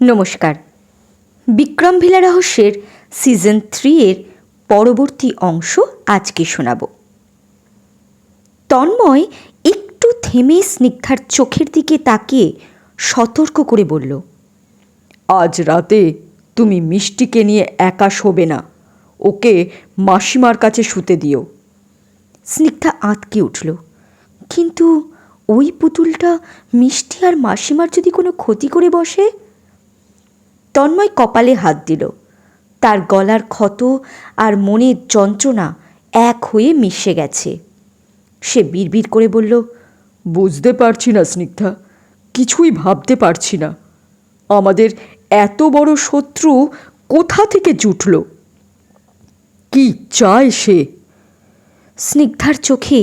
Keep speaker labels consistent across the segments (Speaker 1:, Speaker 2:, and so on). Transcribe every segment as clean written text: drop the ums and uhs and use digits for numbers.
Speaker 1: নমস্কার। বিক্রমভিলা রহস্যের সিজন 3 এর পরবর্তী অংশ আজকে শোনাব। তন্ময় একটু থেমে স্নিগ্ধার চোখের দিকে তাকিয়ে সতর্ক করে বলল,
Speaker 2: আজ রাতে তুমি মিষ্টিকে নিয়ে একা শোবে না, ওকে মাসিমার কাছে শুতে দিও।
Speaker 1: স্নিগ্ধা আঁতকে উঠল। কিন্তু ওই পুতুলটা মিষ্টি আর মাসিমার যদি কোনো ক্ষতি করে বসে? তন্ময় কপালে হাত দিল। তার গলার ক্ষত আর মনের যন্ত্রণা এক হয়ে মিশে গেছে। সে বিড়বিড় করে বলল,
Speaker 2: বুঝতে পারছি না স্নিগ্ধা, কিছুই ভাবতে পারছি না। আমাদের এত বড় শত্রু কোথা থেকে জুটল? কি চায় সে?
Speaker 1: স্নিগ্ধার চোখে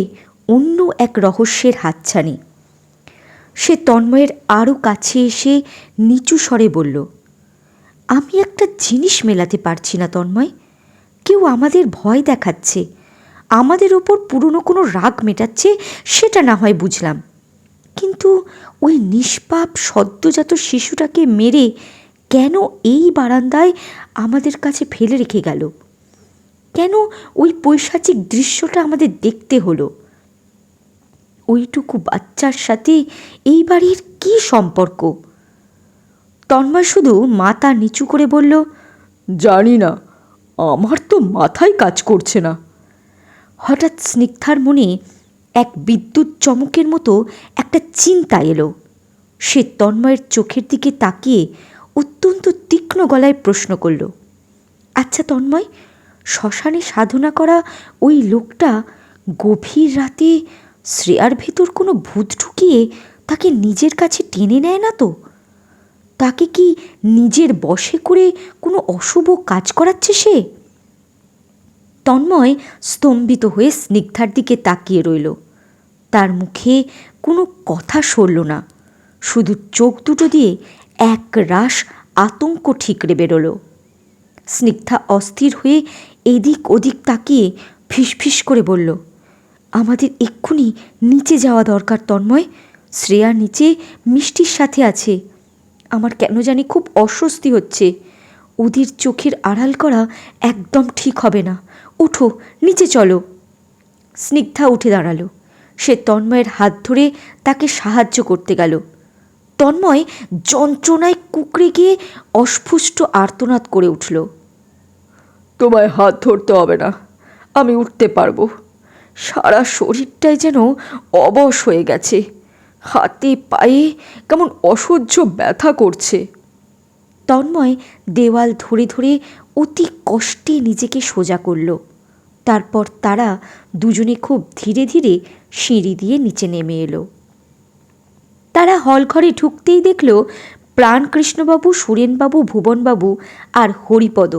Speaker 1: অন্য এক রহস্যের হাতছানি। সে তন্ময়ের আরও কাছে এসে নিচু স্বরে বলল, আমি একটা জিনিস মেলাতে পারছি না তন্ময়। কেউ আমাদের ভয় দেখাচ্ছে, আমাদের ওপর পুরনো কোনো রাগ মেটাচ্ছে, সেটা না হয় বুঝলাম। কিন্তু ওই নিষ্পাপ সদ্যজাত শিশুটাকে মেরে কেন এই বারান্দায় আমাদের কাছে ফেলে রেখে গেল? কেন ওই পৈশাচিক দৃশ্যটা আমাদের দেখতে হলো? ওইটুকু বাচ্চার সাথে এই বাড়ির কী সম্পর্ক? তন্ময় শুধু মাথা নিচু করে বলল,
Speaker 2: জানি না, আমার তো মাথায় কাজ করছে না।
Speaker 1: হঠাৎ স্নিগ্ধার মনে এক বিদ্যুৎ চমকের মতো একটা চিন্তা এলো। সে তন্ময়ের চোখের দিকে তাকিয়ে অত্যন্ত তীক্ষ্ণ গলায় প্রশ্ন করল, আচ্ছা তন্ময়, শ্মশানে সাধনা করা ওই লোকটা গভীর রাতে শ্রেয়ার ভেতর কোনো ভূত ঢুকিয়ে তাকে নিজের কাছে টেনে নেয় না তো? তাকে কি নিজের বশে করে কোনো অশুভ কাজ করাচ্ছে সে? তন্ময় স্তম্ভিত হয়ে স্নিগ্ধার দিকে তাকিয়ে রইল। তার মুখে কোনো কথা সরল না, শুধু চোখ দুটো দিয়ে এক রাশ আতঙ্ক ঠিকরে বেরোলো। স্নিগ্ধা অস্থির হয়ে এদিক ওদিক তাকিয়ে ফিসফিস করে বলল, আমাদের এক্ষুনি নিচে যাওয়া দরকার তন্ময়। শ্রেয়া নিচে মিষ্টির সাথে আছে। আমার কেন জানি খুব অস্বস্তি হচ্ছে। ওদের চোখের আড়াল করা একদম ঠিক হবে না। উঠো, নিচে চলো। স্নিগ্ধা উঠে দাঁড়ালো। সে তন্ময়ের হাত ধরে তাকে সাহায্য করতে গেল। তন্ময় যন্ত্রণায় কুঁকড়ে গিয়ে অস্ফুষ্ট আর্তনাদ করে উঠল।
Speaker 2: তোমায় হাত ধরতে হবে না, আমি উঠতে পারবো। সারা শরীরটাই যেন অবশ হয়ে গেছে, হাতে পায়ে কেমন অসহ্য ব্যথা করছে।
Speaker 1: তন্ময় দেওয়াল ধরে ধরে অতি কষ্টে নিজেকে সোজা করল। তারপর তারা দুজনে খুব ধীরে ধীরে সিঁড়ি দিয়ে নিচে নেমে এলো। তারা হলঘরে ঢুকতেই দেখল প্রাণকৃষ্ণবাবু, সুরেনবাবু, ভুবনবাবু আর হরিপদ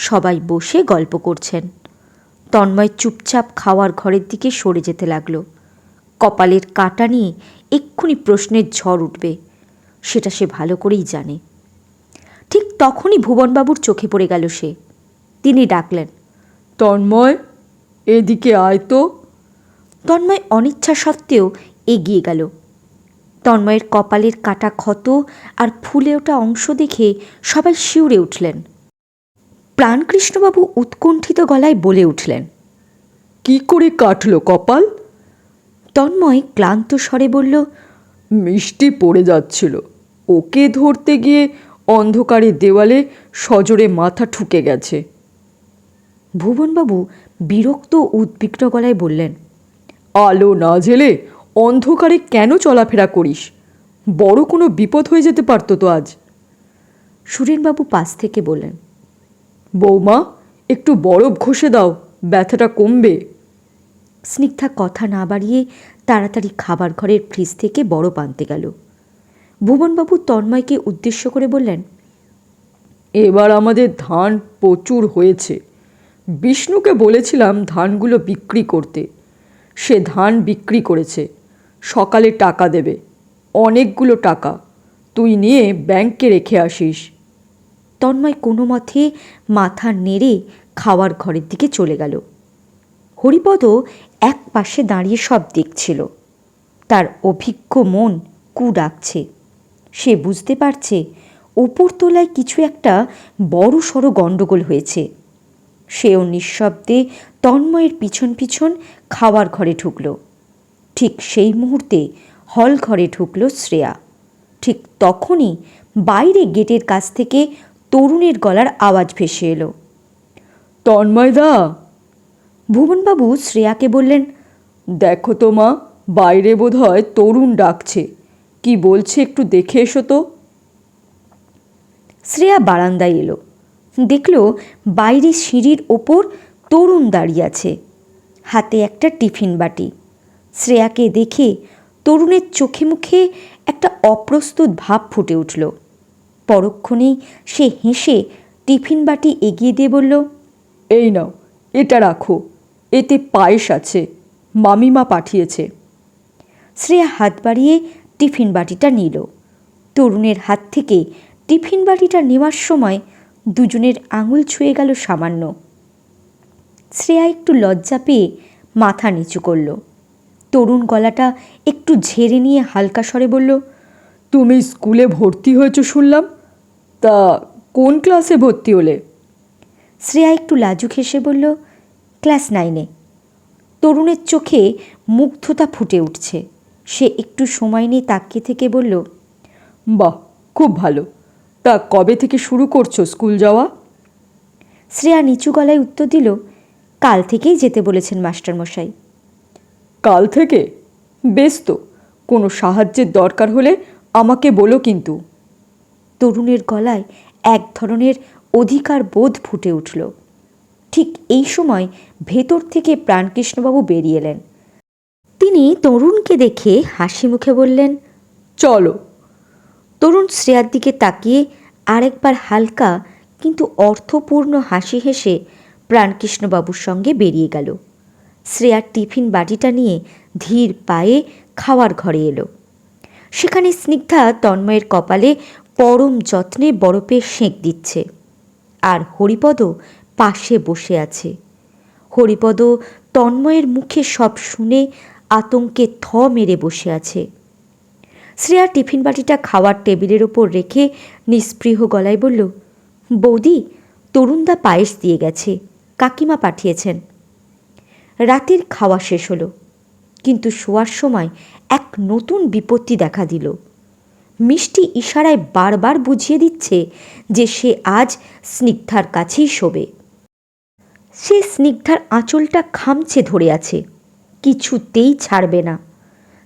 Speaker 1: সবাই বসে গল্প করছেন। তন্ময় চুপচাপ খাওয়ার ঘরের দিকে সরে যেতে লাগলো। কপালের কাঁটা নিয়ে এক্ষুনি প্রশ্নের ঝড় উঠবে, সেটা সে ভালো করেই জানে। ঠিক তখনই ভুবনবাবুর চোখে পড়ে গেল সে। তিনি ডাকলেন,
Speaker 2: তন্ময়, এদিকে আয় তো।
Speaker 1: তন্ময় অনিচ্ছা সত্ত্বেও এগিয়ে গেল। তন্ময়ের কপালের কাটা ক্ষত আর ফুলে ওঠা অংশ দেখে সবাই শিউরে উঠলেন। প্রাণকৃষ্ণবাবু উৎকণ্ঠিত গলায় বলে উঠলেন,
Speaker 2: কি করে কাটলো কপাল?
Speaker 1: তন্ময় ক্লান্ত স্বরে বলল,
Speaker 2: মিষ্টি পড়ে যাচ্ছিল, ওকে ধরতে গিয়ে অন্ধকারে দেওয়ালে সজোরে মাথা ঠুকে গেছে।
Speaker 1: ভুবনবাবু বিরক্ত উদ্বিগ্ন গলায় বললেন,
Speaker 2: আলো না জেলে অন্ধকারে কেন চলাফেরা করিস? বড় কোনো বিপদ হয়ে যেতে পারতো তো আজ।
Speaker 1: সুরেনবাবু পাশ থেকে বললেন,
Speaker 2: বৌমা, একটু বরফ ঘষে দাও, ব্যথাটা কমবে।
Speaker 1: স্নিগ্ধা কথা না বাড়িয়ে তাড়াতাড়ি খাবার ঘরের ফ্রিজ থেকে বরফ আনতে গেল। ভুবনবাবু তন্ময়কে উদ্দেশ্য করে বললেন,
Speaker 2: এবার আমাদের ধান প্রচুর হয়েছে। বিষ্ণুকে বলেছিলাম ধানগুলো বিক্রি করতে, সে ধান বিক্রি করেছে। সকালে টাকা দেবে, অনেকগুলো টাকা। তুই নিয়ে ব্যাংকে রেখে আসিস।
Speaker 1: তন্ময় কোনো মতে মাথা নেড়ে খাওয়ার ঘরের দিকে চলে গেল। হরিপদ এক পাশে দাঁড়িয়ে সব দেখছিল। তার অভিজ্ঞ মন কু ডাকছে। সে বুঝতে পারছে ওপরতলায় কিছু একটা বড় সড়ো গণ্ডগোল হয়েছে। সেও নিঃশব্দে তন্ময়ের পিছন পিছন খাওয়ার ঘরে ঢুকল। ঠিক সেই মুহূর্তে হল ঘরে ঢুকল শ্রেয়া। ঠিক তখনই বাইরে গেটের কাছ থেকে তরুণের গলার আওয়াজ ভেসে এলো,
Speaker 2: তন্ময়দা।
Speaker 1: ভুবনবাবু শ্রেয়াকে বললেন,
Speaker 2: দেখো তো মা, বাইরে বোধহয় তরুণ ডাকছে, কি বলছে একটু দেখে এসো তো।
Speaker 1: শ্রেয়া বারান্দায় এলো, দেখল বাইরে সিঁড়ির ওপর তরুণ দাঁড়িয়ে আছে, হাতে একটা টিফিন বাটি। শ্রেয়াকে দেখে তরুণের চোখে মুখে একটা অপ্রস্তুত ভাব ফুটে উঠল। পরক্ষণেই সে হেসে টিফিন বাটি এগিয়ে দিয়ে বলল,
Speaker 2: এই নাও, এটা রাখো, এতে পায়েস আছে, মামিমা পাঠিয়েছে।
Speaker 1: শ্রেয়া হাত বাড়িয়ে টিফিন বাটিটা নিল। তরুণের হাত থেকে টিফিন বাটিটা নেওয়ার সময় দুজনের আঙুল ছুঁয়ে গেল সামান্য। শ্রেয়া একটু লজ্জা পেয়ে মাথা নিচু করল। তরুণ গলাটা একটু ঝেড়ে নিয়ে হালকা স্বরে বলল,
Speaker 2: তুমি স্কুলে ভর্তি হয়েছো শুনলাম, তা কোন ক্লাসে ভর্তি হলে?
Speaker 1: শ্রেয়া একটু লাজুক হেসে বলল, ক্লাস 9-এ। তরুণের চোখে মুগ্ধতা ফুটে উঠছে। সে একটু সময় নিয়ে তাকিয়ে থেকে বলল,
Speaker 2: বাহ, খুব ভালো। তা কবে থেকে শুরু করছো স্কুল যাওয়া?
Speaker 1: শ্রেয়া নিচু গলায় উত্তর দিল, কাল থেকেই যেতে বলেছেন মাস্টারমশাই।
Speaker 2: কাল থেকে? বেশ তো, কোনো সাহায্যের দরকার হলে আমাকে বলো কিন্তু।
Speaker 1: তরুণের গলায় এক ধরনের অধিকার বোধ ফুটে উঠল। ঠিক এই সময় ভেতর থেকে প্রাণকৃষ্ণবাবু বেরিয়ে এলেন। তিনি তরুণকে দেখে হাসি মুখে বললেন,
Speaker 2: চলো।
Speaker 1: তরুণ শ্রেয়ার দিকে তাকিয়ে আরেকবার হালকা কিন্তু অর্থপূর্ণ হাসি হেসে প্রাণকৃষ্ণবাবুর সঙ্গে বেরিয়ে গেল। শ্রেয়ার টিফিন বাটিটা নিয়ে ধীর পায়ে খাওয়ার ঘরে এলো। সেখানে স্নিগ্ধা তন্ময়ের কপালে পরম যত্নে বরফের সেঁক দিচ্ছে, আর হরিপদ পাশে বসে আছে। হরিপদ তন্ময়ের মুখে সব শুনে আতঙ্কে থ মেরে বসে আছে। শ্রেয়া টিফিন বাটিটা খাওয়ার টেবিলের ওপর রেখে নিস্পৃহ গলায় বলল, বৌদি, তরুণদা পায়েস দিয়ে গেছে, কাকিমা পাঠিয়েছেন। রাতের খাওয়া শেষ হলো, কিন্তু শোয়ার সময় এক নতুন বিপত্তি দেখা দিল। মিষ্টি ইশারায় বারবার বুঝিয়ে দিচ্ছে যে সে আজ স্নিগ্ধার কাছেই শোবে। সে স্নিগ্ধার আঁচলটা খামছে ধরে আছে, কিছুতেই ছাড়বে না।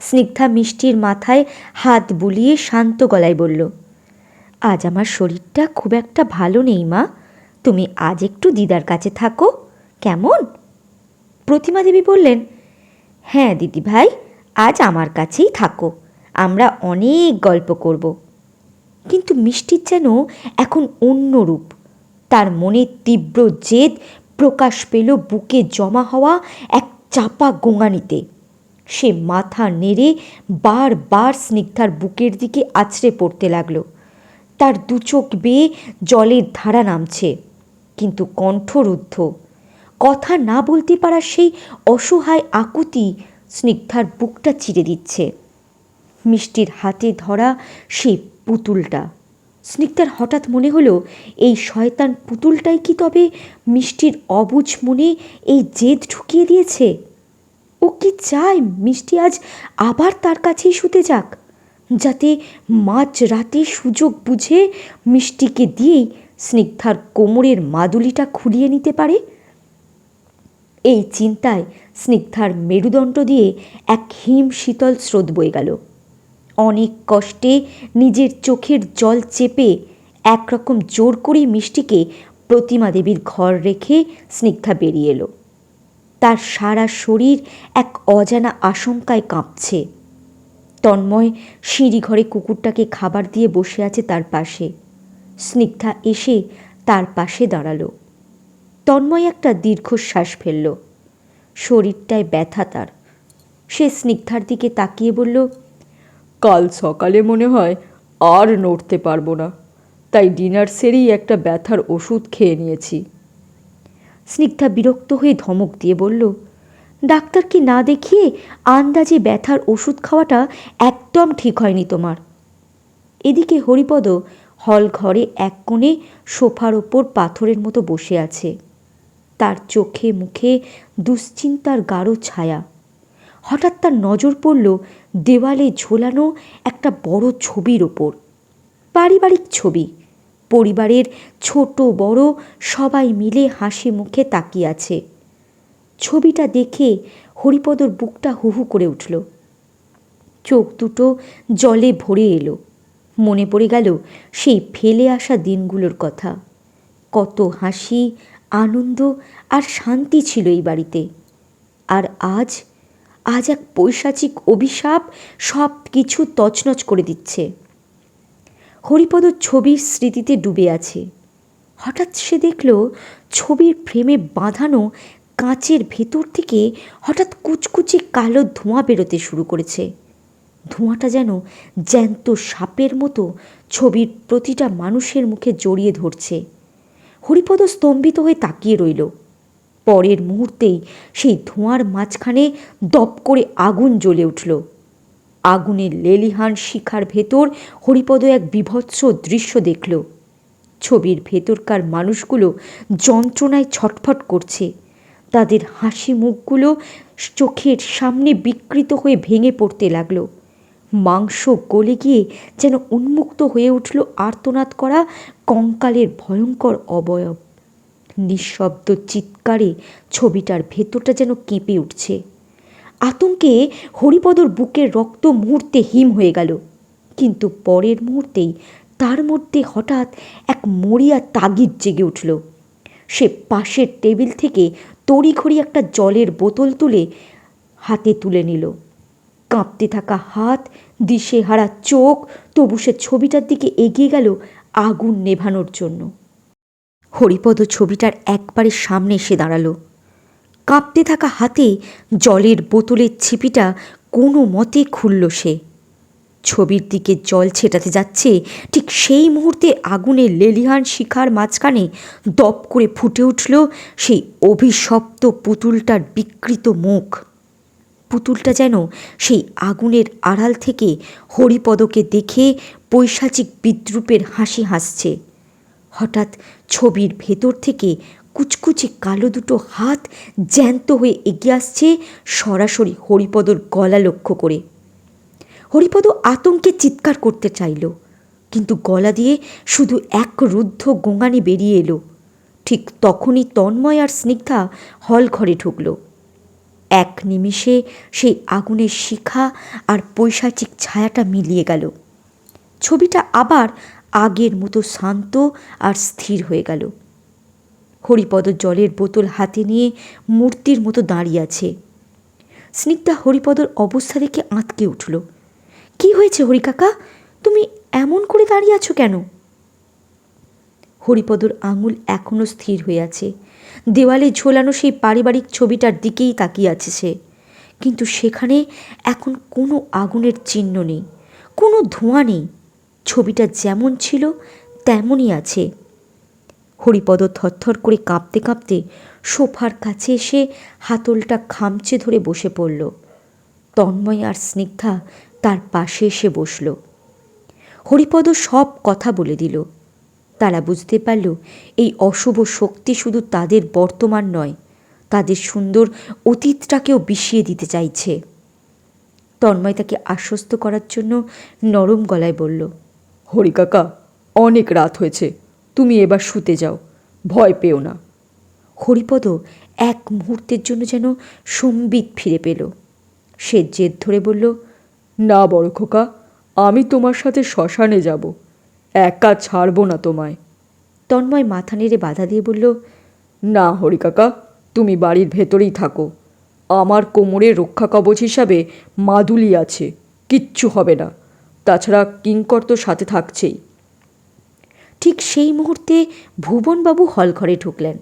Speaker 1: স্নিগ্ধা মিষ্টির মাথায় হাত বুলিয়ে শান্ত গলায় বলল, আজ আমার শরীরটা খুব একটা ভালো নেই মা, তুমি আজ একটু দিদার কাছে থাকো, কেমন? প্রতিমা দেবী বললেন, হ্যাঁ দিদি ভাই, আজ আমার কাছেই থাকো, আমরা অনেক গল্প করব। কিন্তু মিষ্টির যেন এখন অন্য রূপ। তার মনে তীব্র জেদ প্রকাশ পেল বুকে জমা হওয়া এক চাপা গোঙানিতে। সে মাথা নেড়ে বারবার স্নিগ্ধার বুকের দিকে আছড়ে পড়তে লাগলো। তার দুচোখ বেয়ে জলের ধারা নামছে, কিন্তু কণ্ঠরুদ্ধ। কথা না বলতে পারার সেই অসহায় আকুতি স্নিগ্ধার বুকটা চিরে দিচ্ছে। মিষ্টির হাতে ধরা সেই পুতুলটা। স্নিগ্ধার হঠাৎ মনে হলো, এই শয়তান পুতুলটাই কি তবে মিষ্টির অবুঝ মনে এই জেদ ঢুকিয়ে দিয়েছে? ও কি চায় মিষ্টি আজ আবার তার কাছেই শুতে যাক, যাতে মাঝ রাতে সুযোগ বুঝে মিষ্টিকে দিয়েই স্নিগ্ধার কোমরের মাদুলিটা খুলিয়ে নিতে পারে? এই চিন্তায় স্নিগ্ধার মেরুদণ্ড দিয়ে এক হিম শীতল স্রোত বয়ে গেল। অনেক কষ্টে নিজের চোখের জল চেপে একরকম জোর করে মিষ্টিকে প্রতিমা দেবীর ঘর রেখে স্নিগ্ধা বেরিয়ে এলো। তার সারা শরীর এক অজানা আশঙ্কায় কাঁপছে। তন্ময় সিঁড়ি ঘরে কুকুরটাকে খাবার দিয়ে বসে আছে তার পাশে। স্নিগ্ধা এসে তার পাশে দাঁড়ালো। তন্ময় একটা দীর্ঘশ্বাস ফেলল। শরীরটায় ব্যথা তার। সে স্নিগ্ধার দিকে তাকিয়ে বলল,
Speaker 2: কাল সকালে মনে হয় আর নড়তে পারবো না, তাই ডিনার সেরেই একটা ব্যথার ওষুধ খেয়ে নিয়েছি।
Speaker 1: স্নিগ্ধা বিরক্ত হয়ে ধমক দিয়ে বলল, ডাক্তারকে না দেখিয়ে আন্দাজে ব্যথার ওষুধ খাওয়াটা একদম ঠিক হয়নি তোমার। এদিকে হরিপদ হল ঘরে এক কোণে সোফার ওপর পাথরের মতো বসে আছে। তার চোখে মুখে দুশ্চিন্তার গাঢ় ছায়া। হঠাৎ তার নজর পড়ল দেওয়ালে ঝোলানো একটা বড় ছবির ওপর। পারিবারিক ছবি। পরিবারের ছোট বড় সবাই মিলে হাসি মুখে তাকিয়ে আছে। ছবিটা দেখে হরিপদর বুকটা হু হু করে উঠল। চোখ দুটো জলে ভরে এলো। মনে পড়ে গেল সেই ফেলে আসা দিনগুলোর কথা। কত হাসি, আনন্দ আর শান্তি ছিল এই বাড়িতে। আর আজ এক পৈশাচিক অভিশাপ সব কিছু তছনছ করে দিচ্ছে। হরিপদ ছবির স্মৃতিতে ডুবে আছে। হঠাৎ সে দেখল ছবির ফ্রেমে বাঁধানো কাঁচের ভেতর থেকে হঠাৎ কুচকুচে কালো ধোঁয়া বেরোতে শুরু করেছে। ধোঁয়াটা যেন জ্যান্ত সাপের মতো ছবির প্রতিটা মানুষের মুখে জড়িয়ে ধরছে। হরিপদ স্তম্ভিত হয়ে তাকিয়ে রইল। পরের মুহূর্তেই সেই ধোঁয়ার মাঝখানে দপ করে আগুন জ্বলে উঠল। আগুনের লেলিহান শিখার ভেতর হরিপদ এক বীভৎস দৃশ্য দেখল। ছবির ভেতরকার মানুষগুলো যন্ত্রণায় ছটফট করছে। তাদের হাসি মুখগুলো চোখের সামনে বিকৃত হয়ে ভেঙে পড়তে লাগলো। মাংস গলে গিয়ে যেন উন্মুক্ত হয়ে উঠল আর্তনাদ করা কঙ্কালের ভয়ঙ্কর অবয়ব। নিঃশব্দ চিৎকারে ছবিটার ভেতরটা যেন কেঁপে উঠছে। আতঙ্কে হরিপদর বুকের রক্ত মুহূর্তে হিম হয়ে গেল। কিন্তু পরের মুহূর্তেই তার মধ্যে হঠাৎ এক মরিয়া তাগিদ জেগে উঠল। সে পাশের টেবিল থেকে তড়িঘড়ি একটা জলের বোতল তুলে হাতে তুলে নিল। কাঁপতে থাকা হাত, দিশেহারা চোখ, তবু সে ছবিটার দিকে এগিয়ে গেল আগুন নেভানোর জন্য। হরিপদ ছবিটার একবারে সামনে এসে দাঁড়ালো। কাঁপতে থাকা হাতে জলের বোতলের ছিপিটা কোনো মতে খুলল সে। ছবির দিকে জল ছেটাতে যাচ্ছে, ঠিক সেই মুহূর্তে আগুনের লেলিহান শিখার মাঝখানে দপ করে ফুটে উঠল সেই অভিশপ্ত পুতুলটার বিকৃত মুখ। পুতুলটা যেন সেই আগুনের আড়াল থেকে হরিপদকে দেখে পৈশাচিক বিদ্রূপের হাসি হাসছে। হঠাৎ ছবির ভেতর থেকে কুচকুচে কালো দুটো হাত জ্যান্ত হয়ে এগিয়ে আসছে সরাসরি হরিপদর গলা লক্ষ্য করে। হরিপদ আতঙ্কে চিৎকার করতে চাইল, কিন্তু গলা দিয়ে শুধু এক রুদ্ধ গোঙানি বেরিয়ে এলো। ঠিক তখনই তন্ময় আর স্নিগ্ধা হল ঘরে ঢুকল। এক নিমিষে সেই আগুনের শিখা আর পৈশাচিক ছায়াটা মিলিয়ে গেল। ছবিটা আবার আগের মতো শান্ত আর স্থির হয়ে গেল। হরিপদ জলের বোতল হাতে নিয়ে মূর্তির মতো দাঁড়িয়ে আছে। স্নিগ্ধা হরিপদর অবস্থা দেখে আঁতকে উঠল। কি হয়েছে হরিকাকা, তুমি এমন করে দাঁড়িয়ে আছো কেন? হরিপদর আঙুল এখনো স্থির হয়ে আছে। দেওয়ালে ঝোলানো সেই পারিবারিক ছবিটার দিকেই তাকিয়ে আছে সে। কিন্তু সেখানে এখন কোনো আগুনের চিহ্ন নেই, কোনো ধোঁয়া নেই। ছবিটা যেমন ছিল তেমনই আছে। হরিপদ থরথর করে কাঁপতে কাঁপতে সোফার কাছে এসে হাতলটা খামচে ধরে বসে পড়ল। তন্ময় আর স্নিগ্ধা তার পাশে এসে বসল। হরিপদ সব কথা বলে দিল। তারা বুঝতে পারল এই অশুভ শক্তি শুধু তাদের বর্তমান নয়, তাদের সুন্দর অতীতটাকেও বিষিয়ে দিতে চাইছে। তন্ময় তাকে আশ্বস্ত করার জন্য নরম গলায় বলল,
Speaker 2: হরিকাকা, অনেক রাত হয়েছে, তুমি এবার শুতে যাও, ভয় পেও না।
Speaker 1: হরিপদ এক মুহূর্তের জন্য যেন সম্বিত ফিরে পেল। সে জেদ ধরে বলল,
Speaker 2: না বড় খোকা, আমি তোমার সাথে শ্মশানে যাব, একা ছাড়ব না তোমায়।
Speaker 1: তন্ময় মাথা নেড়ে বাধা দিয়ে বলল,
Speaker 2: না হরিকাকা, তুমি বাড়ির ভেতরেই থাকো। আমার কোমরে রক্ষা কবচ হিসাবে মাদুলি আছে, কিচ্ছু হবে না। তাছাড়া কিঙ্কর তো সাথে থাকছেই।
Speaker 1: ঠিক সেই মুহূর্তে ভুবনবাবু হলঘরে ঢুকলেন।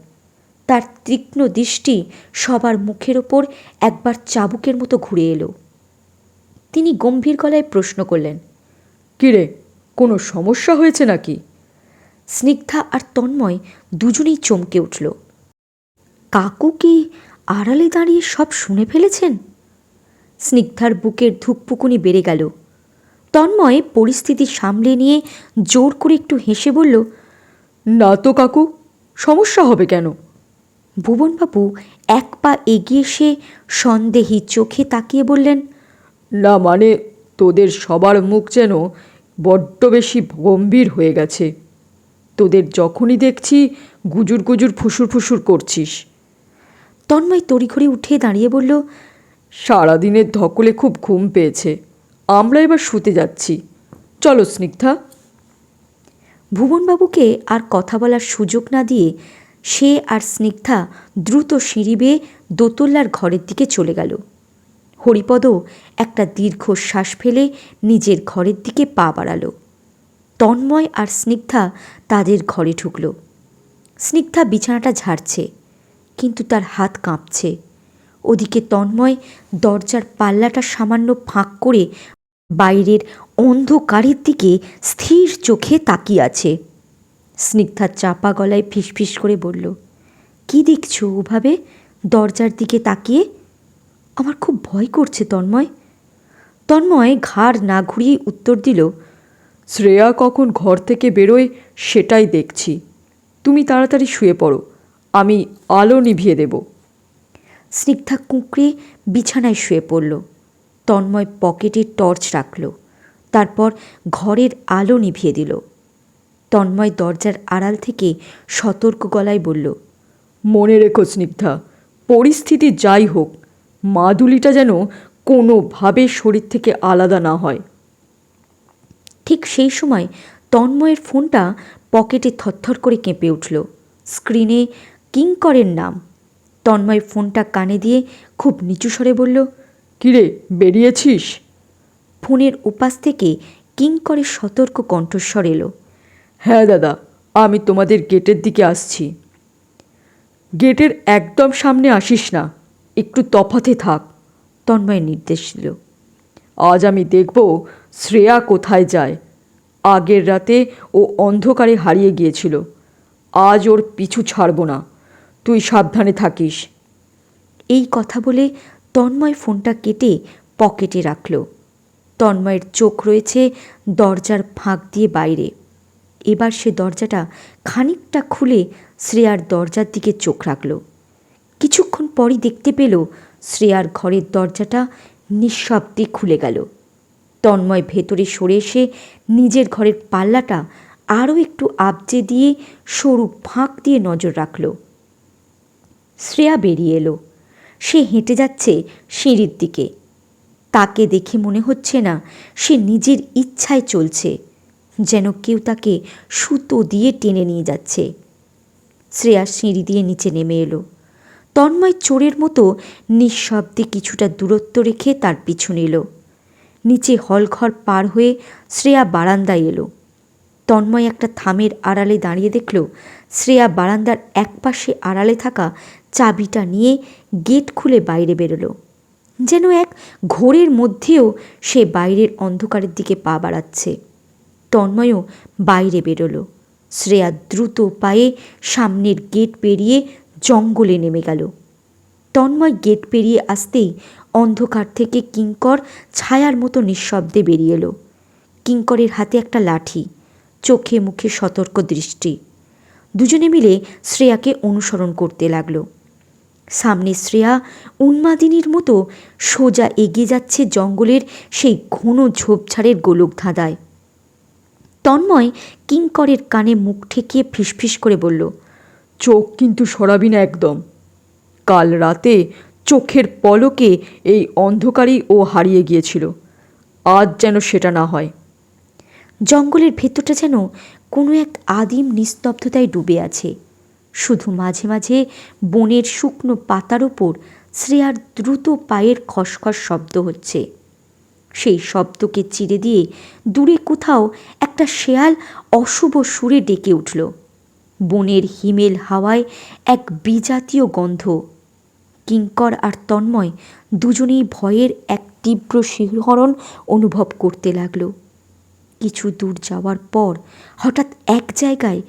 Speaker 1: তার তীক্ষ্ণ দৃষ্টি সবার মুখের ওপর একবার চাবুকের মতো ঘুরে এলো। তিনি গম্ভীর গলায় প্রশ্ন করলেন,
Speaker 2: কিরে, কোনো সমস্যা হয়েছে নাকি?
Speaker 1: স্নিগ্ধা আর তন্ময় দুজনেই চমকে উঠল। কাকু কি আড়ালে দাঁড়িয়ে সব শুনে ফেলেছেন? স্নিগ্ধার বুকের ধুকপুকুনি বেড়ে গেল। তন্ময় পরিস্থিতি সামলে নিয়ে জোর করে একটু হেসে বলল,
Speaker 2: না তো কাকু, সমস্যা হবে কেন?
Speaker 1: ভুবনবাবু এক পা এগিয়ে এসে সন্দেহী চোখে তাকিয়ে বললেন,
Speaker 2: না মানে, তোদের সবার মুখ যেন বড্ড বেশি গম্ভীর হয়ে গেছে। তোদের যখনই দেখছি গুজুর গুজুর ফুসুর ফুসুর করছিস।
Speaker 1: তন্ময় তড়িঘড়ি উঠে দাঁড়িয়ে বলল,
Speaker 2: সারাদিনের ধকলে খুব ঘুম পেয়েছে, আমরা এবার শুতে যাচ্ছি, চলো স্নিগ্ধা।
Speaker 1: ভুবনবাবুকে আর কথা বলার সুযোগ না দিয়ে সে আর স্নিগ্ধা দ্রুত সিঁড়ি বেয়ে দোতলার ঘরের দিকে চলে গেল। হরিপদও একটা দীর্ঘশ্বাস ফেলে নিজের ঘরের দিকে পা বাড়ালো। তন্ময় আর স্নিগ্ধা তাদের ঘরে ঢুকল। স্নিগ্ধা বিছানাটা ঝাড়ছে, কিন্তু তার হাত কাঁপছে। ওদিকে তন্ময় দরজার পাল্লাটা সামান্য ফাঁক করে বাইরের অন্ধকারের দিকে স্থির চোখে তাকিয়ে আছে। স্নিগ্ধা চাপা গলায় ফিসফিস করে বলল, কি দেখছো ওভাবে দরজার দিকে তাকিয়ে? আমার খুব ভয় করছে তন্ময়। তন্ময় ঘাড় না ঘুরিয়ে উত্তর দিল,
Speaker 2: শ্রেয়া কখন ঘর থেকে বেরোয় সেটাই দেখছি। তুমি তাড়াতাড়ি শুয়ে পড়ো, আমি আলো নিভিয়ে দেব।
Speaker 1: স্নিগ্ধা কুঁকড়ে বিছানায় শুয়ে পড়ল। তন্ময় পকেটে টর্চ রাখল, তারপর ঘরের আলো নিভিয়ে দিল। তন্ময় দরজার আড়াল থেকে সতর্ক গলায় বলল,
Speaker 2: মনে রেখো স্নিগ্ধা, পরিস্থিতি যাই হোক, মাদুলিটা যেন কোনোভাবে শরীর থেকে আলাদা না হয়।
Speaker 1: ঠিক সেই সময় তন্ময়ের ফোনটা পকেটে থরথর করে কেঁপে উঠল। স্ক্রিনে কিঙ্করের নাম। তন্ময় ফোনটা কানে দিয়ে খুব নিচু স্বরে বলল,
Speaker 2: কিরে, বেরিয়েছিস?
Speaker 1: ফোনের ওপাশ থেকে কিঙ্করের সতর্ক কণ্ঠস্বর এলো,
Speaker 2: হ্যাঁ দাদা, আমি তোমাদের গেটের দিকে আসছি। গেটের একদম সামনে আসিস না, একটু তফাতে থাক।
Speaker 1: তন্ময়ের নির্দেশ দিল।
Speaker 2: আজ আমি দেখব শ্রেয়া কোথায় যায়। আগের রাতে ও অন্ধকারে হারিয়ে গিয়েছিল, আজ ওর পিছু ছাড়ব না, তুই সাবধানে থাকিস।
Speaker 1: এই কথা বলে তন্ময় ফোনটা কেটে পকেটে রাখল। তন্ময়ের চোখ রয়েছে দরজার ফাঁক দিয়ে বাইরে। এবার সে দরজাটা খানিকটা খুলে শ্রেয়ার দরজার দিকে চোখ রাখল। কিছুক্ষণ পরই দেখতে পেল শ্রেয়ার ঘরের দরজাটা নিঃশব্দে খুলে গেল। তন্ময় ভেতরে সরে এসে নিজের ঘরের পাল্লাটা আরও একটু আবজে দিয়ে সরু ফাঁক দিয়ে নজর রাখল। শ্রেয়া বেরিয়ে এলো। সে হেঁটে যাচ্ছে সিঁড়ির দিকে। তাকে দেখে মনে হচ্ছে না সে নিজের ইচ্ছায় চলছে, যেন কেউ তাকে সুতো দিয়ে টেনে নিয়ে যাচ্ছে। শ্রেয়া সিঁড়ি দিয়ে নিচে নেমে এলো। তন্ময় চোরের মতো নিঃশব্দে কিছুটা দূরত্ব রেখে তার পিছু নিল। নিচে হলঘর পার হয়ে শ্রেয়া বারান্দায় এলো। তন্ময় একটা থামের আড়ালে দাঁড়িয়ে দেখল শ্রেয়া বারান্দার একপাশে আড়ালে থাকা চাবিটা নিয়ে গেট খুলে বাইরে বেরোলো। যেন এক ঘোরের মধ্যেও সে বাইরের অন্ধকারের দিকে পা বাড়াচ্ছে। তন্ময়ও বাইরে বেরোলো। শ্রেয়া দ্রুত পায়ে সামনের গেট পেরিয়ে জঙ্গলে নেমে গেল। তন্ময় গেট পেরিয়ে আসতেই অন্ধকার থেকে কিঙ্কর ছায়ার মতো নিঃশব্দে বেরিয়ে এলো। কিঙ্করের হাতে একটা লাঠি, চোখে মুখে সতর্ক দৃষ্টি। দুজনে মিলে শ্রেয়াকে অনুসরণ করতে লাগলো। সামনে শ্রেয়া উন্মাদিনীর মতো সোজা এগিয়ে যাচ্ছে জঙ্গলের সেই ঘন ঝোপঝাড়ের গোলক ধাঁধায়। তন্ময় কিঙ্করের কানে মুখ ঠেকিয়ে ফিসফিস করে বলল,
Speaker 2: চোখ কিন্তু সরাবি না একদম। কাল রাতে চোখের পলকে এই অন্ধকারেই ও হারিয়ে গিয়েছিল, আজ যেন সেটা না হয়।
Speaker 1: জঙ্গলের ভেতরটা যেন কোনো এক আদিম নিস্তব্ধতায় ডুবে আছে। শুধু মাঝে মাঝে বনের শুকনো পাতার ওপর শ্রেয়ার দ্রুত পায়ের খসখস শব্দ হচ্ছে। সেই শব্দকে চিরে দিয়ে দূরে কোথাও একটা শেয়াল অশুভ সুরে ডেকে উঠল। বনের হিমেল হাওয়ায় এক বিজাতীয় গন্ধ। কিঙ্কর আর তন্ময় দুজনেই ভয়ের এক তীব্র শিহরণ অনুভব করতে লাগল। কিছু দূর যাওয়ার পর হঠাৎ এক জায়গায়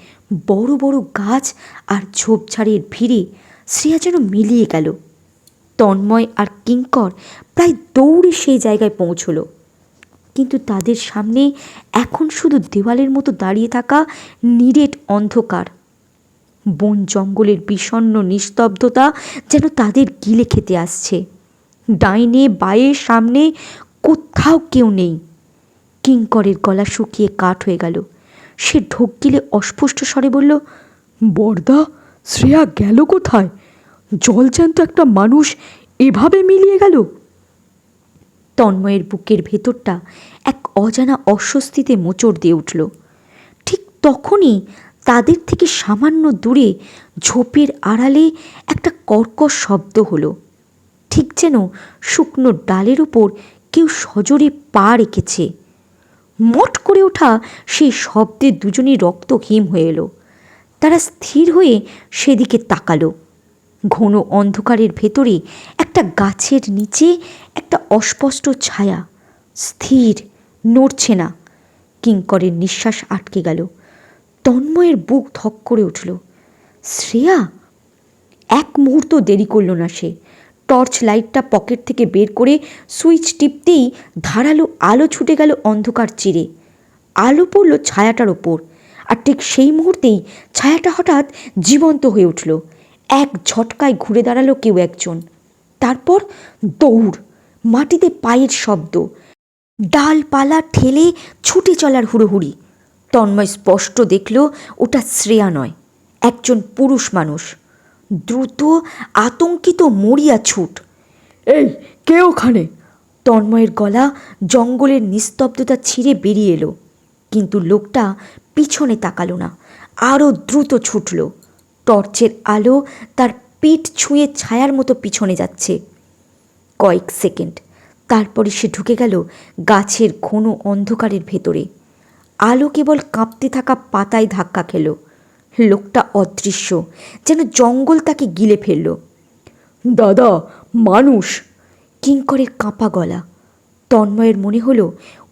Speaker 1: বড় বড় গাছ আর ঝোপঝাড়ের ভিড়ে শ্রেয়া যেন মিলিয়ে গেল। তন্ময় আর কিঙ্কর প্রায় দৌড়ে সেই জায়গায় পৌঁছল। কিন্তু তাদের সামনে এখন শুধু দেওয়ালের মতো দাঁড়িয়ে থাকা নিরেট অন্ধকার। বন জঙ্গলের বিষণ্ণ নিস্তব্ধতা যেন তাদের গিলে খেতে আসছে। ডাইনে বাঁয়ে সামনে কোথাও কেউ নেই। কিঙ্করের গলা শুকিয়ে কাঠ হয়ে গেল। সে ঢোক গিলে অস্পষ্ট স্বরে বলল,
Speaker 2: বরদা, শ্রেয়া গেল কোথায়? জলজ্যান্ত একটা মানুষ এভাবে মিলিয়ে গেল।
Speaker 1: তন্ময়ের বুকের ভেতরটা এক অজানা অস্বস্তিতে মোচড় দিয়ে উঠল। ঠিক তখনই তাদের থেকে সামান্য দূরে ঝোপের আড়ালে একটা কর্কশ শব্দ হলো, ঠিক যেন শুকনো ডালের উপর কেউ সজোরে পা রেখেছে। মট করে ওঠা সেই শব্দে দুজনই রক্তহিম হয়ে এলো। তারা স্থির হয়ে সেদিকে তাকালো। ঘন অন্ধকারের ভেতরে একটা গাছের নিচে একটা অস্পষ্ট ছায়া, স্থির, নড়ছে না। কিঙ্করের নিঃশ্বাস আটকে গেল। তন্ময়ের বুক ধক করে উঠল। শ্রেয়া! এক মুহূর্ত দেরি করল না সে। টর্চ লাইটটা পকেট থেকে বের করে সুইচ টিপতেই ধারালো আলো ছুটে গেল অন্ধকার চিরে। আলো পড়ল ছায়াটার ওপর, আর ঠিক সেই মুহূর্তেই ছায়াটা হঠাৎ জীবন্ত হয়ে উঠল। এক ঝটকায় ঘুরে দাঁড়ালো কেউ একজন। তারপর দৌড়, মাটিতে পায়ের শব্দ, ডালপালা ঠেলে ছুটে চলার হুড়োহুড়ি। তন্ময় স্পষ্ট দেখল ওটা শ্রেয়া নয়, একজন পুরুষ মানুষ। দ্রুত, আতঙ্কিত, মরিয়া ছুট।
Speaker 2: এই, কে ওখানে?
Speaker 1: তন্ময়ের গলা জঙ্গলের নিস্তব্ধতা ছিঁড়ে বেরিয়ে এলো। কিন্তু লোকটা পিছনে তাকালো না, আরও দ্রুত ছুটল। টর্চের আলো তার পিঠ ছুঁয়ে ছায়ার মতো পিছনে যাচ্ছে। কয়েক সেকেন্ড, তারপরে সে ঢুকে গেল গাছের ঘন অন্ধকারের ভেতরে। আলো কেবল কাঁপতে থাকা পাতায় ধাক্কা খেল। লোকটা অদৃশ্য, যেন জঙ্গল তাকে গিলে ফেলল।
Speaker 2: দাদা, মানুষ!
Speaker 1: কিঙ্করের কাঁপা গলা। তন্ময়ের মনে হলো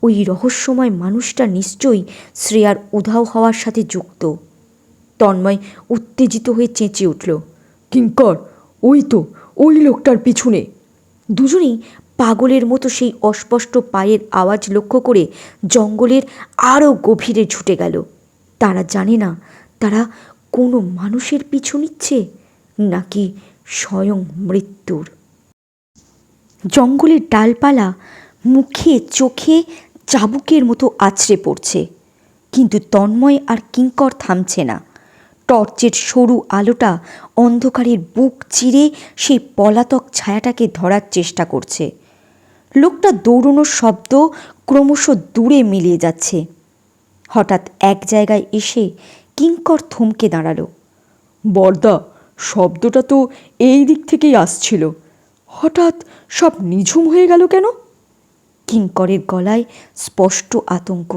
Speaker 1: ওই রহস্যময় মানুষটা নিশ্চয়ই শ্রেয়ার উধাও হওয়ার সাথে যুক্ত। তন্ময় উত্তেজিত হয়ে চেঁচিয়ে উঠল,
Speaker 2: কিঙ্কর, ওই তো, ওই লোকটার পিছনে!
Speaker 1: দুজনেই পাগলের মতো সেই অস্পষ্ট পায়ের আওয়াজ লক্ষ্য করে জঙ্গলের আরও গভীরে ছুটে গেল। তারা জানে না তারা কোনো মানুষের পিছু নিচ্ছে নাকি স্বয়ং মৃত্যুর। জঙ্গলের ডালপালা মুখে চোখে চাবুকের মতো আছড়ে পড়ছে, কিন্তু তন্ময় আর কিঙ্কর থামছে না। টর্চের সরু আলোটা অন্ধকারের বুক চিরে সেই পলাতক ছায়াটাকে ধরার চেষ্টা করছে। লোকটা দৌড়নোর শব্দ ক্রমশ দূরে মিলিয়ে যাচ্ছে। হঠাৎ এক জায়গায় এসে কিঙ্কর থমকে দাঁড়ালো।
Speaker 2: বরদা, শব্দটা তো এই দিক থেকেই আসছিল, হঠাৎ সব নিঝুম হয়ে গেল কেন?
Speaker 1: কিঙ্করের গলায় স্পষ্ট আতঙ্ক।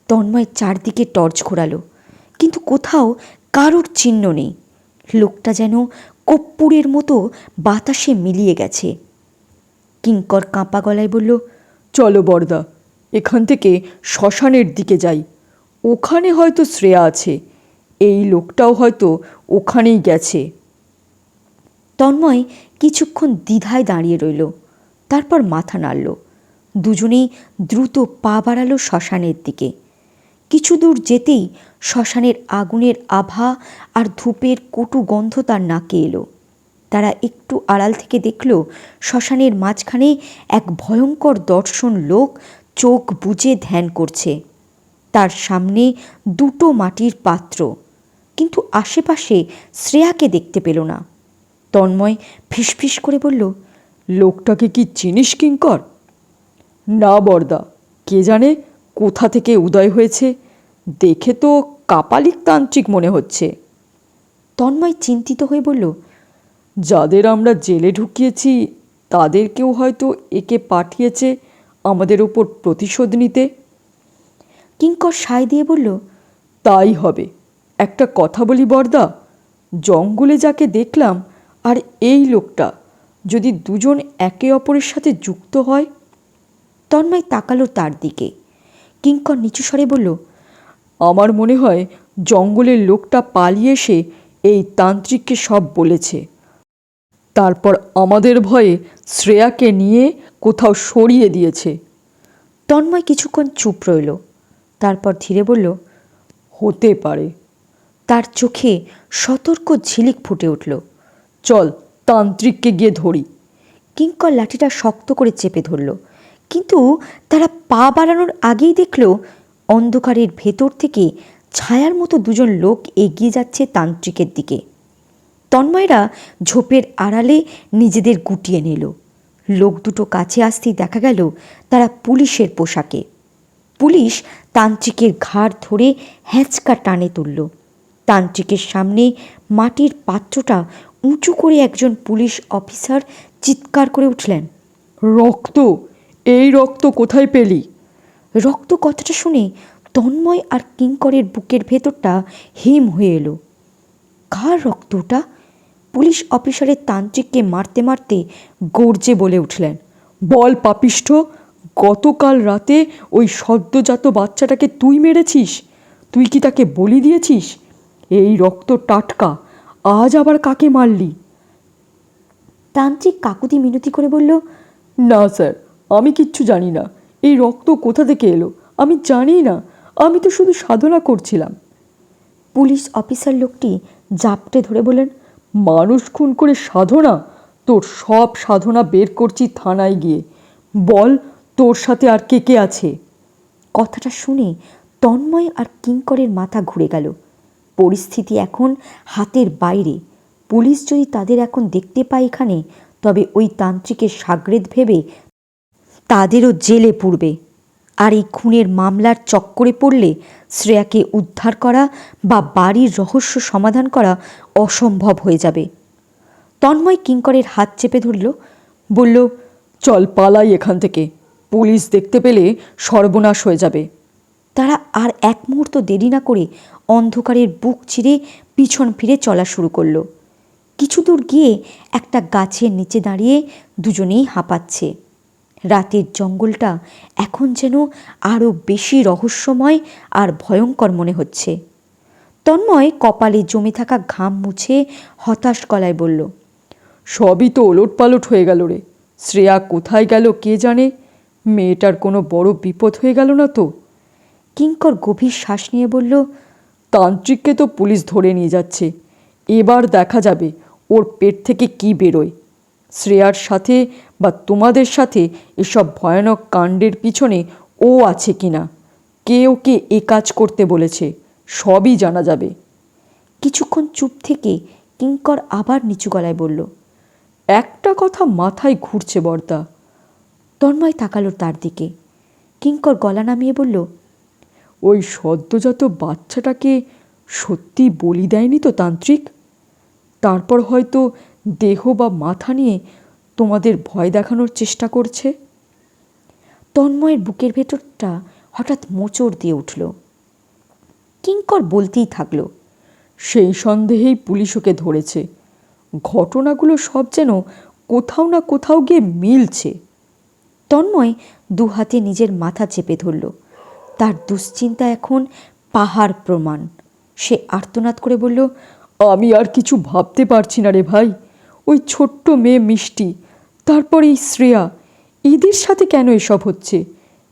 Speaker 1: তন্ময় চারদিকে টর্চ ঘোরালো, কিন্তু কোথাও কারোর চিহ্ন নেই। লোকটা যেন কর্পূরের মতো বাতাসে মিলিয়ে গেছে। কিঙ্কর কাঁপা গলায় বলল,
Speaker 2: চলো বরদা, এখান থেকে শ্মশানের দিকে যাই। ওখানে হয়তো শ্রেয়া আছে, এই লোকটাও হয়তো ওখানেই গেছে।
Speaker 1: তন্ময় কিছুক্ষণ দ্বিধায় দাঁড়িয়ে রইল, তারপর মাথা নাড়ল। দুজনেই দ্রুত পা বাড়ালো শ্মশানের দিকে। কিছু দূর যেতেই শ্মশানের আগুনের আভা আর ধূপের কটু গন্ধ তার নাকে এলো। তারা একটু আড়াল থেকে দেখল শ্মশানের মাঝখানে এক ভয়ঙ্কর দর্শন লোক চোখ বুজে ধ্যান করছে। তার সামনে দুটো মাটির পাত্র, কিন্তু আশেপাশে শ্রেয়াকে দেখতে পেল না। তন্ময় ফিসফিস করে বলল,
Speaker 2: লোকটাকে কি চিনিস কিঙ্কর? না বরদা, কে জানে কোথা থেকে উদয় হয়েছে, দেখে তো কাপালিক তান্ত্রিক মনে হচ্ছে।
Speaker 1: তন্ময় চিন্তিত হয়ে বলল,
Speaker 2: যাদের আমরা জেলে ঢুকিয়েছি তাদেরকেও হয়তো একে পাঠিয়েছে আমাদের ওপর প্রতিশোধ নিতে।
Speaker 1: কিঙ্কর সায় দিয়ে বলল,
Speaker 2: তাই হবে। একটা কথা বলি বরদা, জঙ্গলে যাকে দেখলাম আর এই লোকটা যদি দুজন একে অপরের সাথে যুক্ত হয়।
Speaker 1: তন্ময় তাকালো তার দিকে। কিঙ্কর নিচু স্বরে বলল,
Speaker 2: আমার মনে হয় জঙ্গলের লোকটা পালিয়ে এসে এই তান্ত্রিককে সব বলেছে, তারপর আমাদের ভয়ে শ্রেয়াকে নিয়ে কোথাও সরিয়ে দিয়েছে।
Speaker 1: তন্ময় কিছুক্ষণ চুপ রইল, তারপর ধীরে বলল,
Speaker 2: হতে পারে।
Speaker 1: তার চোখে সতর্ক ঝিলিক ফুটে উঠল।
Speaker 2: চল তান্ত্রিককে গিয়ে ধরি।
Speaker 1: কিঙ্কর লাঠিটা শক্ত করে চেপে ধরল, কিন্তু তারা পা বাড়ানোর আগেই দেখল অন্ধকারের ভেতর থেকে ছায়ার মতো দুজন লোক এগিয়ে যাচ্ছে তান্ত্রিকের দিকে। তন্ময়রা ঝোপের আড়ালে নিজেদের গুটিয়ে নিল। লোক দুটো কাছে আসতেই দেখা গেল তারা পুলিশের পোশাকে। পুলিশ তান্ত্রিকের ঘাড় ধরে হ্যাঁচকা টানে তুলল। তান্ত্রিকের সামনে মাটির পাত্রটা উঁচু করে একজন পুলিশ অফিসার চিৎকার করে উঠলেন,
Speaker 2: রক্ত! এই রক্ত কোথায় পেলি?
Speaker 1: রক্ত কথাটা শুনে তন্ময় আর কিঙ্করের বুকের ভেতরটা হিম হয়ে এলো। কার রক্ত ওটা? পুলিশ অফিসারের তান্ত্রিককে মারতে মারতে গর্জে বলে উঠলেন,
Speaker 2: বল পাপিষ্ঠ, গতকাল রাতে ওই সদ্যজাত বাচ্চাটাকে তুই মেরেছিস? তুই কি তাকে বলি দিয়েছিস? এই রক্ত টাটকা, আজ আবার কাকে মারলি?
Speaker 1: তান্ত্রিক কাকুতি মিনতি করে বলল,
Speaker 2: না স্যার, আমি কিচ্ছু জানি না। এই রক্ত কোথা থেকে এলো আমি জানি না, আমি তো শুধু সাধনা করছিলাম।
Speaker 1: পুলিশ অফিসার লোকটি জাপটে ধরে বলেন,
Speaker 2: মানুষ খুন করে সাধনা? তোর সব সাধনা বের করছি থানায় গিয়ে। বল তোর সাথে আর কে কে আছে?
Speaker 1: কথাটা শুনে তন্ময় আর কিঙ্করের মাথা ঘুরে গেল। পরিস্থিতি এখন হাতের বাইরে। পুলিশ যদি তাদের এখন দেখতে পায় এখানে, তবে ওই তান্ত্রিকের সাগরেদ ভেবে তাদেরও জেলে পুরবে। আর এই খুনের মামলার চক্করে পড়লে শ্রেয়াকে উদ্ধার করা বা বাড়ির রহস্য সমাধান করা অসম্ভব হয়ে যাবে। তন্ময় কিঙ্করের হাত চেপে ধরল, বলল,
Speaker 2: চল পালাই এখান থেকে, পুলিশ দেখতে পেলে সর্বনাশ হয়ে যাবে।
Speaker 1: তারা আর এক মুহূর্ত দেরি না করে অন্ধকারের বুক চিরে পিছন ফিরে চলা শুরু করলো। কিছু দূর গিয়ে একটা গাছের নিচে দাঁড়িয়ে দুজনেই হাঁপাচ্ছে। রাতের জঙ্গলটা এখন যেন আরও বেশি রহস্যময় আর ভয়ঙ্কর মনে হচ্ছে। তন্ময় কপালে জমে থাকা ঘাম মুছে হতাশ গলায় বলল,
Speaker 2: সবই তো ওলটপালট হয়ে গেল রে। শ্রেয়া কোথায় গেল কে জানে? মেয়েটার কোনো বড় বিপদ হয়ে গেল না তো?
Speaker 1: কিঙ্কর গভীর শ্বাস নিয়ে বলল,
Speaker 2: তান্ত্রিককে তো পুলিশ ধরে নিয়ে যাচ্ছে, এবার দেখা যাবে ওর পেট থেকে কি বেরোয়। শ্রেয়ার সাথে বা তোমাদের সাথে এসব ভয়ানক কাণ্ডের পিছনে ও আছে কিনা, কে ওকে এ কাজ করতে বলেছে, সবই জানা যাবে।
Speaker 1: কিছুক্ষণ চুপ থেকে কিঙ্কর আবার নিচু গলায় বলল,
Speaker 2: একটা কথা মাথায় ঘুরছে বর্দা।
Speaker 1: তন্ময় তাকালো তার দিকে। কিঙ্কর গলা নামিয়ে বলল,
Speaker 2: ওই সদ্যজাত বাচ্চাটাকে সত্যি বলি দেয়নি তো তান্ত্রিক? তারপর হয়তো দেহ বা মাথা নিয়ে তোমাদের ভয় দেখানোর চেষ্টা করছে।
Speaker 1: তন্ময়ের বুকের ভেতরটা হঠাৎ মোচড় দিয়ে উঠল। কিঙ্কর বলতেই থাকলো,
Speaker 2: সেই সন্দেহেই পুলিশ ওকে ধরেছে। ঘটনাগুলো সব যেন কোথাও না কোথাও গিয়ে মিলছে।
Speaker 1: তন্ময় দু হাতে নিজের মাথা চেপে ধরল। তার দুশ্চিন্তা এখন পাহাড় প্রমাণ। সে আর্তনাদ করে বলল,
Speaker 2: আমি আর কিছু ভাবতে পারছি না রে ভাই। ওই ছোট্ট মেয়ে মিষ্টি, তারপর এই শ্রেয়া, এদের সাথে কেন এসব হচ্ছে?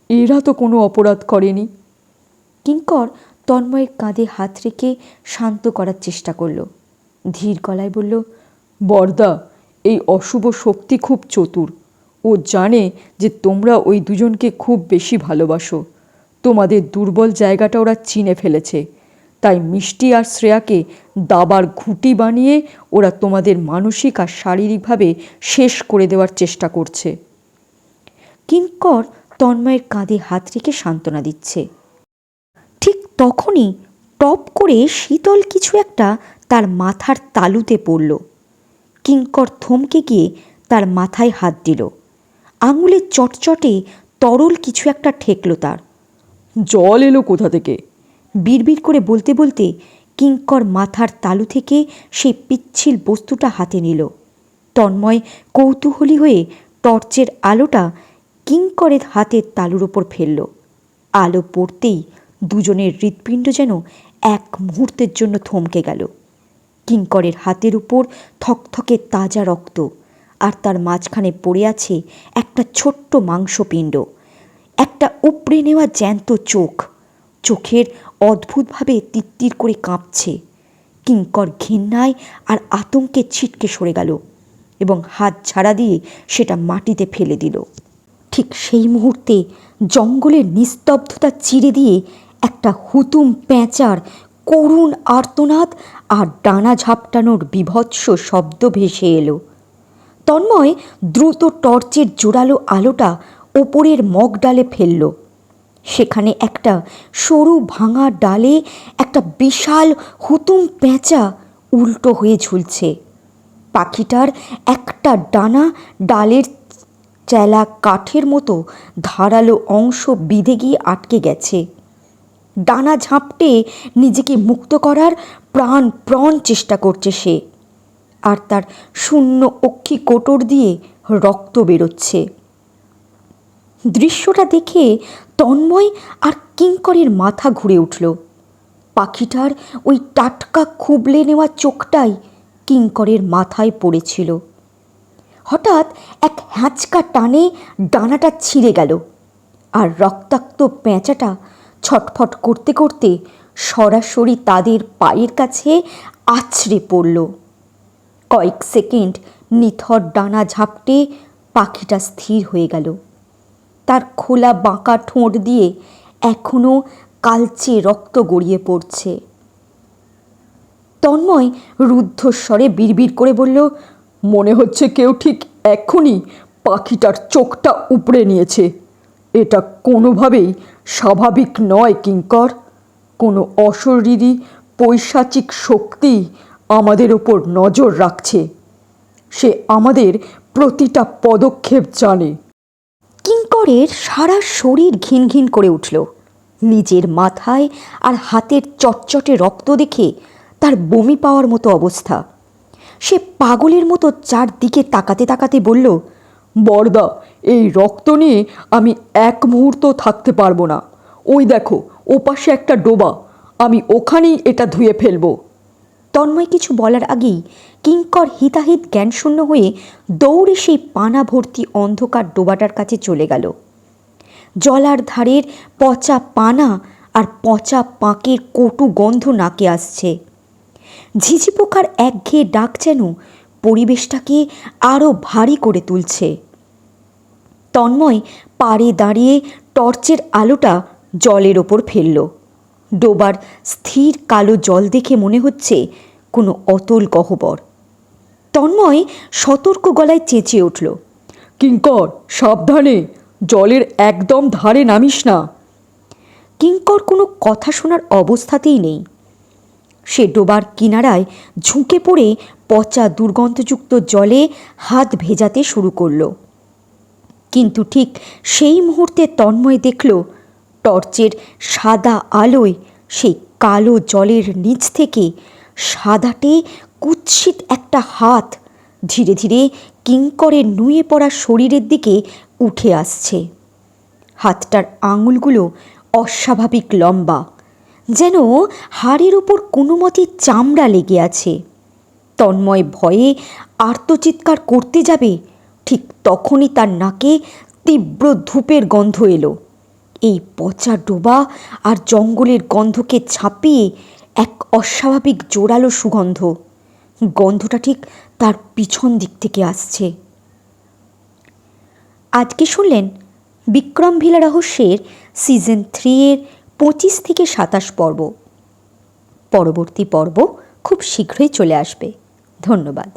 Speaker 2: এরা তো কোনো অপরাধ করেনি।
Speaker 1: কিঙ্কর তন্ময়ের কাঁধে হাত রেখে শান্ত করার চেষ্টা করল। ধীর গলায় বলল,
Speaker 2: বর্দা, এই অশুভ শক্তি খুব চতুর। ও জানে যে তোমরা ওই দুজনকে খুব বেশি ভালোবাসো। তোমাদের দুর্বল জায়গাটা ওরা চিনে ফেলেছে। তাই মিষ্টি আর শ্রেয়াকে দাবার ঘুঁটি বানিয়ে ওরা তোমাদের মানসিক আর শারীরিকভাবে শেষ করে দেওয়ার চেষ্টা করছে।
Speaker 1: কিঙ্কর তন্ময়ের কাঁধে হাত রেখে সান্ত্বনা দিচ্ছে। ঠিক তখনই টপ করে শীতল কিছু একটা তার মাথার তালুতে পড়ল। কিঙ্কর থমকে গিয়ে তার মাথায় হাত দিল। আঙুলের চটচটে তরল কিছু একটা ঠেকল তার।
Speaker 2: জল এলো কোথা থেকে?
Speaker 1: বিড়বিড় করে বলতে বলতে কিঙ্কর মাথার তালু থেকে সেই পিচ্ছিল বস্তুটা হাতে নিল। তন্ময় কৌতূহলী হয়ে টর্চের আলোটা কিঙ্করের হাতের তালুর ওপর ফেলল। আলো পড়তেই দুজনের হৃৎপিণ্ড যেন এক মুহূর্তের জন্য থমকে গেল। কিঙ্করের হাতের উপর থকথকে তাজা রক্ত, আর তার মাঝখানে পড়ে আছে একটা ছোট্ট মাংসপিণ্ড। একটা উপড়ে নেওয়া জ্যান্ত চোখ, চোখের অদ্ভুতভাবে তিত্তির করে কাঁপছে। কিঙ্কর ঘৃণায় আর আতঙ্কে ছিটকে সরে গেল এবং হাত ঝাড়া দিয়ে সেটা মাটিতে ফেলে দিল। ঠিক সেই মুহূর্তে জঙ্গলের নিস্তব্ধতা চিরে দিয়ে একটা হুতুম পেঁচার করুণ আর্তনাদ আর ডানা ঝাপটানোর বীভৎস শব্দ ভেসে এলো। তন্ময় দ্রুত টর্চের জোরালো আলোটা ওপরের মগ ডালে ফেলল। সেখানে একটা সরু ভাঙা ডালে একটা বিশাল হুতুম পেঁচা উল্টো হয়ে ঝুলছে। পাখিটার একটা ডানা ডালের চেলা কাঠের মতো ধারালো অংশ বিঁধে গিয়ে আটকে গেছে। ডানা ঝাপটে নিজেকে মুক্ত করার প্রাণ চেষ্টা করছে সে, আর তার শূন্য অক্ষি কোটর দিয়ে রক্ত বেরোচ্ছে। দৃশ্যটা দেখে তন্ময় আর কিঙ্করের মাথা ঘুরে উঠল। পাখিটার ওই টাটকা খুবলে নেওয়া চোখটাই কিঙ্করের মাথায় পড়েছিল। হঠাৎ এক হ্যাঁচকা টানে ডানাটা ছিঁড়ে গেল, আর রক্তাক্ত পেঁচাটা ছটফট করতে করতে সরাসরি তাদের পায়ের কাছে আছড়ে পড়ল। কয়েক সেকেন্ড নিথর ডানা ঝাপটে পাখিটা স্থির হয়ে গেল। তার খোলা বাঁকা ঠোঁট দিয়ে এখনো কালচে রক্ত গড়িয়ে পড়ছে। তন্ময় রুদ্ধস্বরে বিড়বিড় করে বলল,
Speaker 2: মনে হচ্ছে কেউ ঠিক এক্ষুনি পাখিটার চোখটা উপড়ে নিয়েছে। এটা কোনোভাবেই স্বাভাবিক নয় কিঙ্কর। কোনো অশরীরী পৈশাচিক শক্তি আমাদের ওপর নজর রাখছে। সে আমাদের প্রতিটা পদক্ষেপ জানে।
Speaker 1: কিঙ্করের সারা শরীর ঘিন ঘিন করে উঠল। নিজের মাথায় আর হাতের চটচটে রক্ত দেখে তার বমি পাওয়ার মতো অবস্থা। সে পাগলের মতো চারদিকে তাকাতে তাকাতে বলল,
Speaker 2: বড়দা, এই রক্ত নিয়ে আমি এক মুহূর্ত থাকতে পারবো না। ওই দেখো, ওপাশে একটা ডোবা, আমি ওখানেই এটা ধুয়ে ফেলবো।
Speaker 1: তন্ময় কিছু বলার আগেই কিঙ্কর হিতাহিত জ্ঞানশূন্য হয়ে দৌড়ে সেই পানা ভর্তি অন্ধকার ডোবাটার কাছে চলে গেল। জলার ধারের পচা পানা আর পচা পাঁকের কটু গন্ধ নাকে আসছে। ঝিঝি পোকার একঘেয়ে ডাক যেন পরিবেশটাকে আরও ভারী করে তুলছে। তন্ময় পাড়ে দাঁড়িয়ে টর্চের আলোটা জলের ওপর ফেলল। ডোবার স্থির কালো জল দেখে মনে হচ্ছে কোনো অতল গহ্বর। তন্ময় সতর্ক গলায় চেঁচিয়ে উঠল,
Speaker 2: কিঙ্কর, সাবধানে, জলের একদম ধারে নামিস না।
Speaker 1: কিঙ্কর কোনো কথা শোনার অবস্থাতেই নেই। সে ডোবার কিনারায় ঝুঁকে পড়ে পচা দুর্গন্ধযুক্ত জলে হাত ভেজাতে শুরু করল। কিন্তু ঠিক সেই মুহূর্তে তন্ময় দেখল টর্চের সাদা আলোয় সেই কালো জলের নিচ থেকে সাদাটে কুৎসিত একটা হাত ধীরে ধীরে কিঙ্করের নুয়ে পড়া শরীরের দিকে উঠে আসছে। হাতটার আঙুলগুলো অস্বাভাবিক লম্বা, যেন হাড়ের ওপর কোনো মতে চামড়া লেগে আছে। তন্ময় ভয়ে আর্তচিৎকার করতে যাবে, ঠিক তখনই তার নাকে তীব্র ধূপের গন্ধ এলো। এই পচা ডোবা আর জঙ্গলের গন্ধকে ছাপিয়ে এক অস্বাভাবিক জোরালো সুগন্ধ। গন্ধটা ঠিক তার পিছন দিক থেকে আসছে। আজকে শুনলেন বিক্রম ভিলা রহস্যের সিজন 3-এর 25 থেকে 27 পর্ব। পরবর্তী পর্ব খুব শীঘ্রই চলে আসবে। ধন্যবাদ।